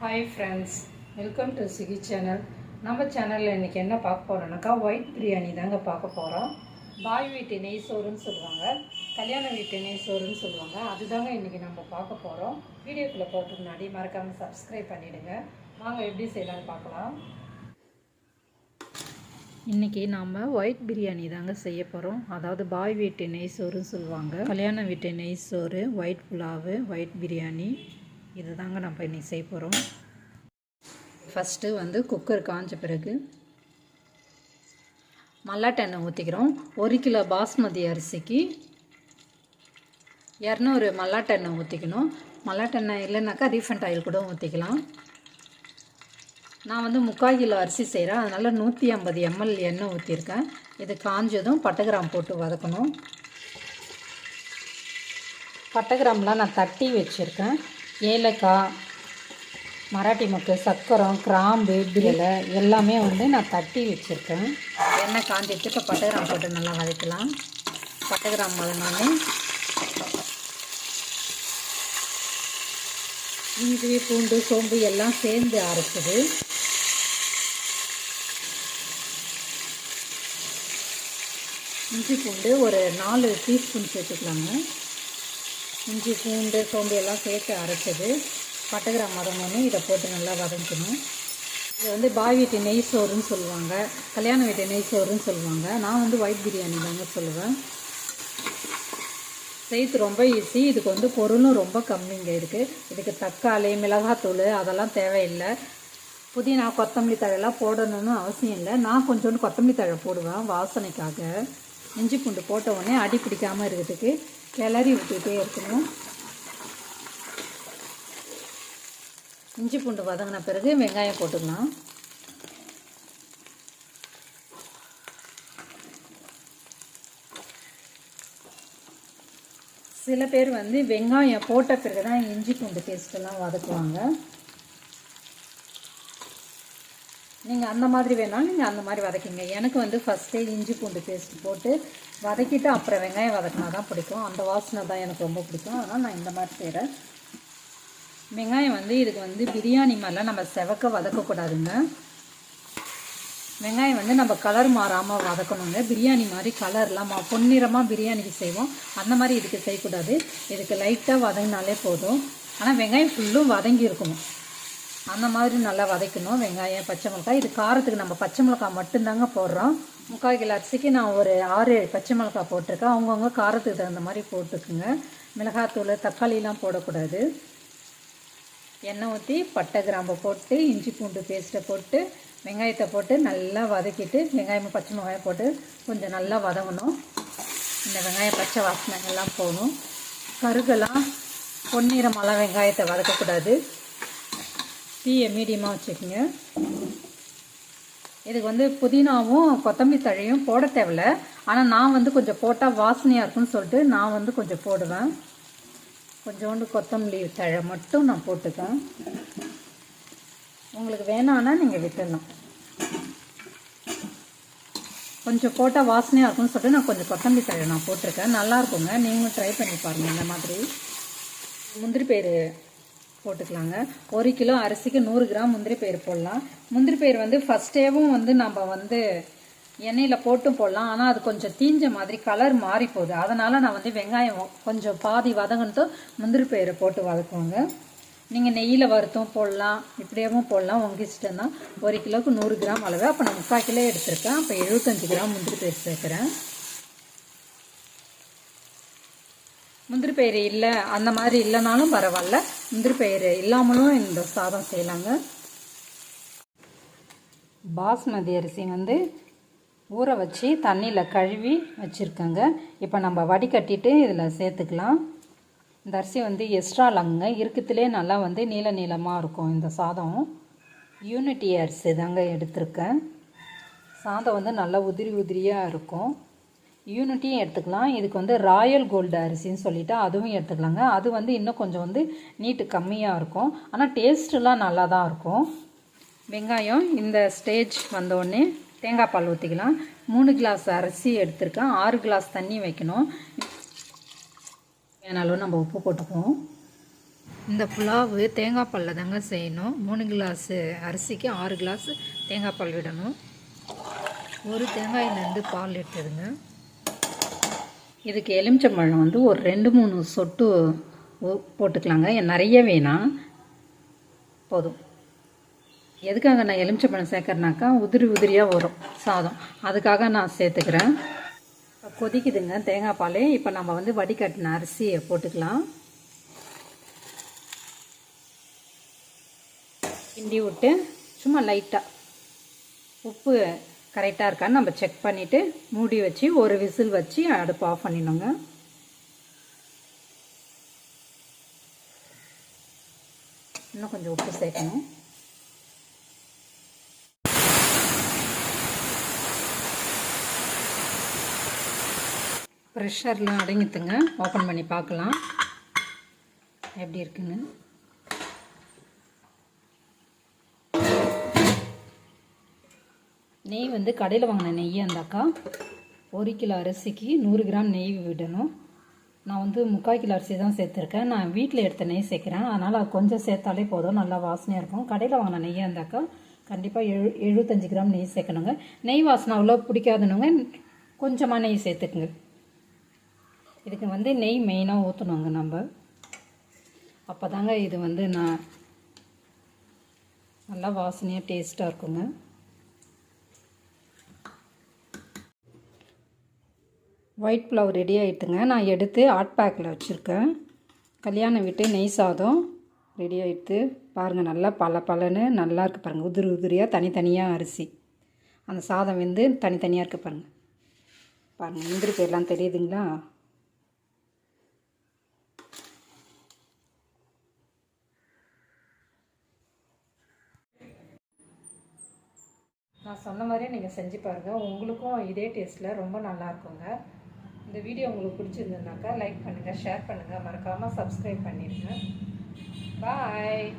Hi friends, welcome to Sugeechannel. நம்ம சேனலில் இன்றைக்கி என்ன பார்க்க போகிறோம்னாக்கா ஒயிட் பிரியாணி தாங்க பார்க்க போகிறோம். பாய் வீட்டு நெய் சோறுன்னு சொல்லுவாங்க, கல்யாண வீட்டு நெய் சோறுன்னு சொல்லுவாங்க. அதுதாங்க இன்றைக்கி நம்ம பார்க்க போகிறோம். வீடியோக்குள்ளே போகிறதுக்கு முன்னாடி மறக்காமல் சப்ஸ்கிரைப் பண்ணிவிடுங்க. வாங்க எப்படி செய்யலான்னு பார்க்கலாம். இன்றைக்கி நாம் ஒயிட் பிரியாணி தாங்க செய்ய போகிறோம். அதாவது பாய் வீட்டு நெய் சோறுன்னு சொல்லுவாங்க, கல்யாண வீட்டு நெய் சோறு, ஒயிட் புலாவு, ஒயிட் பிரியாணி, இது தாங்க நம்ம இன்றைக்கி செய்ய போகிறோம். ஃபஸ்ட்டு குக்கர் காஞ்ச பிறகு மல்லாட்டை எண்ணெய் ஊற்றிக்கிறோம். 1 கிலோ பாஸ்மதி அரிசிக்கு 200 மல்லாட்டை எண்ணெய் ஊற்றிக்கணும். மல்லாட்டை எண்ணெய் இல்லைனாக்கா ரீஃபண்ட் ஆயில் கூட ஊற்றிக்கலாம். நான் 3/4 கிலோ அரிசி செய்கிறேன், அதனால் 150 ml எண்ணெய் ஊற்றிருக்கேன். இது காஞ்சதும் பட்டை கிராம்பு போட்டு வதக்கணும். பட்டை கிராம்புலாம் நான் தட்டி வச்சுருக்கேன். ஏலக்காய், மராட்டி மொக்கு, சக்கரம், கிராம்பு, பிரியாணி எல்லாமே நான் தட்டி வச்சுருக்கேன். எண்ணெய் காஞ்சிட்டு இப்போ பட்டை கிராம்பு போட்டு நல்லா வதக்கலாம். பட்டை கிராம்பு வதங்கினோடனே இஞ்சி, பூண்டு, சோம்பு எல்லாம் சேர்ந்து அரைச்சிது. இஞ்சி பூண்டு ஒரு 4 டீஸ்பூன் சேர்த்துக்கலாங்க. இஞ்சி, பூண்டு, சோம்பு எல்லாம் சேர்த்து அரைச்சது. பட்டை கிராம்பு வதங்கணுன்னு இதை போட்டு நல்லா வதக்கணும். இது பாய் வீட்டு நெய் சோறுன்னு சொல்லுவாங்க, கல்யாண வீட்டு நெய் சோறுன்னு சொல்லுவாங்க. நான் ஒயிட் பிரியாணி தாங்க சொல்லுவேன். செய்து ரொம்ப ஈஸி. இதுக்கு பொருளும் ரொம்ப கம்மிங்க இருக்குது. இதுக்கு தக்காளி, மிளகாத்தூள் அதெல்லாம் தேவையில்லை. புதினா, கொத்தமல்லி தழையெல்லாம் போடணும்னு அவசியம் இல்லை. நான் கொஞ்சோண்டு கொத்தமல்லி தழை போடுவேன் வாசனைக்காக. இஞ்சி பூண்டு போட்ட உடனே அடி பிடிக்காமல் இருக்கிறதுக்கு கிளறி விட்டுக்கிட்டே இருக்கணும். இஞ்சி பூண்டு வதங்கின பிறகு வெங்காயம் போட்டுக்கலாம். சில பேர் வெங்காயம் போட்ட பிறகு தான் இஞ்சி பூண்டு பேஸ்ட்டெல்லாம் வதக்குவாங்க. நீங்கள் அந்த மாதிரி வேணாலும் நீங்கள் அந்த மாதிரி வதக்கிங்க. எனக்கு ஃபஸ்ட்டே இஞ்சி பூண்டு பேஸ்ட் போட்டு வதக்கிட்டு அப்புறம் வெங்காயம் வதக்கினா தான் பிடிக்கும். அந்த வாசனை தான் எனக்கு ரொம்ப பிடிக்கும். அதனால் நான் இந்த மாதிரி செய்கிறேன். வெங்காயம் இதுக்கு பிரியாணி மாதிரிலாம் நம்ம செவக்க வதக்கக்கூடாதுங்க. வெங்காயம் நம்ம கலர் மாறாமல் வதக்கணுங்க. பிரியாணி மாதிரி கலர்லாம் பொன்னிறமாக பிரியாணிக்கு செய்வோம், அந்த மாதிரி இதுக்கு செய்யக்கூடாது. இதுக்கு லைட்டாக வதங்கினாலே போதும். ஆனால் வெங்காயம் ஃபுல்லும் வதங்கி இருக்கணும். அந்த மாதிரி நல்லா வதக்கணும். வெங்காயம், பச்சை மிளகாய். இது காரத்துக்கு நம்ம பச்சை மிளகாய் மட்டும்தாங்க போடுறோம். 3/4 கிலோ அரிசிக்கு நான் ஒரு 6-7 பச்சை மிளகாய் போட்டிருக்கேன். அவங்கவுங்க காரத்துக்கு தகுந்த மாதிரி போட்டுக்குங்க. மிளகாத்தூள், தக்காளிலாம் போடக்கூடாது. எண்ணெய் ஊற்றி பட்டை கிராம்பை போட்டு இஞ்சி பூண்டு பேஸ்ட்டை போட்டு வெங்காயத்தை போட்டு நல்லா வதக்கிட்டு வெங்காயமும் பச்சை மிளகாயம் போட்டு கொஞ்சம் நல்லா வதங்கணும். இந்த வெங்காயம் பச்சை வாசனை எல்லாம் போகணும். கருகெல்லாம் பொன்னிறமெல்லாம் வெங்காயத்தை வதக்கக்கூடாது. தீயை மீடியமாக வச்சுக்கோங்க. இதுக்கு புதினாவும் கொத்தமல்லி தழையும் போட தேவையில்ல. ஆனால் நான் கொஞ்சம் போட்டால் வாசனையாக இருக்குன்னு சொல்லிட்டு நான் கொஞ்சம் போடுவேன். கொஞ்சோண்டு கொத்தமல்லி தழை மட்டும் நான் போட்டுக்கேன். உங்களுக்கு வேணான்னா நீங்கள் விட்டுடலாம். கொஞ்சம் போட்டால் வாசனையாக இருக்குன்னு சொல்லிட்டு நான் கொஞ்சம் கொத்தமல்லி தழை நான் போட்டிருக்கேன். நல்லாயிருக்குங்க, நீங்களும் ட்ரை பண்ணி பாருங்கள். இந்த மாதிரி முந்திரி பயிறு போட்டுக்கலாங்க. 1 கிலோ அரிசிக்கு 100 கிராம் முந்திரி பயிறு போடலாம். முந்திரி பயிறு ஃபஸ்ட்டேவும் நம்ம எண்ணெயில் போட்டும் போடலாம். ஆனால் அது கொஞ்சம் தீஞ்ச மாதிரி கலர் மாறி போகுது. அதனால் நான் வெங்காயம் கொஞ்சம் பாதி வதங்கணும் முந்திரி பயிரை போட்டு வதக்குவாங்க. நீங்கள் நெய்யில் வறுத்தும் போடலாம், இப்படியேவும் போடலாம், உங்கள் இஷ்டம் தான். 1 கிலோவுக்கு 100 கிராம் அளவு. அப்போ நான் 3/4 கிலோ எடுத்திருக்கேன். அப்போ 75 கிராம் முந்திரி பயிறு சேர்க்குறேன். முந்திரி பயிறு இல்லை, அந்த மாதிரி இல்லைனாலும் பரவாயில்ல. முந்திரி பயிறு இல்லாமலும் இந்த சாதம் செய்யலாங்க. பாஸ்மதி அரிசி ஊற வச்சு தண்ணியில் கழுவி வச்சுருக்கேங்க. இப்போ நம்ம வடிகட்டிட்டு இதில் சேர்த்துக்கலாம். இந்த அரிசி எக்ஸ்ட்ரா லாங்குங்க, இருக்கிறதுலே நல்லா நீள நீளமாக இருக்கும். இந்த சாதம் யூனிட்டி அரிசி தாங்க எடுத்திருக்கேன். சாதம் நல்லா உதிரி உதிரியாக இருக்கும். யூனிட்டியும் எடுத்துக்கலாம். இதுக்கு ராயல் கோல்டு அரிசின்னு சொல்லிவிட்டு அதுவும் எடுத்துக்கலாங்க. அது இன்னும் கொஞ்சம் நீட்டு கம்மியாக இருக்கும். ஆனால் டேஸ்ட்டெலாம் நல்லா தான் இருக்கும். வெங்காயம் இந்த ஸ்டேஜ் வந்தோடனே தேங்காய் பால் ஊற்றிக்கலாம். 3 கிளாஸ் அரிசி எடுத்திருக்கேன். 6 கிளாஸ் தண்ணி வைக்கணும். வேணாலும் நம்ம உப்பு போட்டுக்குவோம். இந்த புலாவு தேங்காய் பாலில் தாங்க செய்யணும். 3 கிளாஸு அரிசிக்கு 6 கிளாஸ் தேங்காய் பால் விடணும். ஒரு தேங்காயிலேருந்து பால் எடுத்துடுங்க. இதுக்கு எலுமிச்சம்பழம் வந்து ஒரு 2-3 சொட்டு போட்டுக்கலாங்க. நிறைய வேணாம், போதும். எதுக்காக நான் எலுமிச்சம்பழம் சேர்க்குறேனாக்கா உதிரியாக வரும் சாதம், அதுக்காக நான் சேர்த்துக்கிறேன். கொதிக்குதுங்க தேங்காய் பால். இப்போ நம்ம வந்து வடிகட்டின அரிசியை போட்டுக்கலாம். கிண்டி விட்டு சும்மா லைட்டாக உப்பு கரெக்டாக இருக்கான்னு நம்ம செக் பண்ணிவிட்டு மூடி வச்சு ஒரு விசில் வச்சு அடுப்பு ஆஃப் பண்ணிடணுங்க. இன்னும் கொஞ்சம் உப்பு சேர்க்கணும். ப்ரெஷர்லாம் அடங்கிட்டுங்க. ஓப்பன் பண்ணி பார்க்கலாம் எப்படி இருக்குன்னு. நெய் வந்து கடையில் வாங்கின நெய் இருந்தாக்கா 1 கிலோ அரிசிக்கு 100 கிராம் நெய் விடணும். நான் வந்து 3/4 கிலோ அரிசி தான் சேர்த்துருக்கேன். நான் வீட்டில் எடுத்த நெய் சேர்க்குறேன், அதனால் அது கொஞ்சம் சேர்த்தாலே போதும், நல்லா வாசனையாக இருக்கும். கடையில் வாங்கின நெய்யாக இருந்தாக்கா கண்டிப்பாக 75 கிராம் நெய் சேர்க்கணுங்க. நெய் வாசனை அவ்வளோ பிடிக்காதுனுங்க, கொஞ்சமாக நெய் சேர்த்துக்குங்க. இதுக்கு வந்து நெய் மெயினாக ஊற்றணுங்க நம்ம, அப்போ தாங்க இது வந்து நல்லா வாசனையாக டேஸ்ட்டாக இருக்குங்க. ஒயிட் புலாவ் ரெடி ஆகிட்டுங்க. நான் எடுத்து ஹாட் பேக்கில் வச்சுருக்கேன். கல்யாண வீட்டு நெய் சாதம் ரெடி ஆகிடுது பாருங்கள். நல்லா பலன்னு நல்லா இருக்குது பாருங்கள். உதிரியாக தனித்தனியாக அரிசி, அந்த சாதம் வந்து தனித்தனியாக இருக்குது பாருங்கள். முந்திரி பேர்லாம் தெரியுதுங்களா? நான் சொன்ன மாதிரியே நீங்கள் செஞ்சு பாருங்கள், உங்களுக்கும் இதே டேஸ்ட்டில் ரொம்ப நல்லாயிருக்குங்க. இந்த வீடியோ உங்களுக்கு பிடிச்சிருந்ததுனாக்கா லைக் பண்ணுங்கள், ஷேர் பண்ணுங்கள், மறக்காமல் சப்ஸ்கிரைப் பண்ணிடுங்க. பாய்.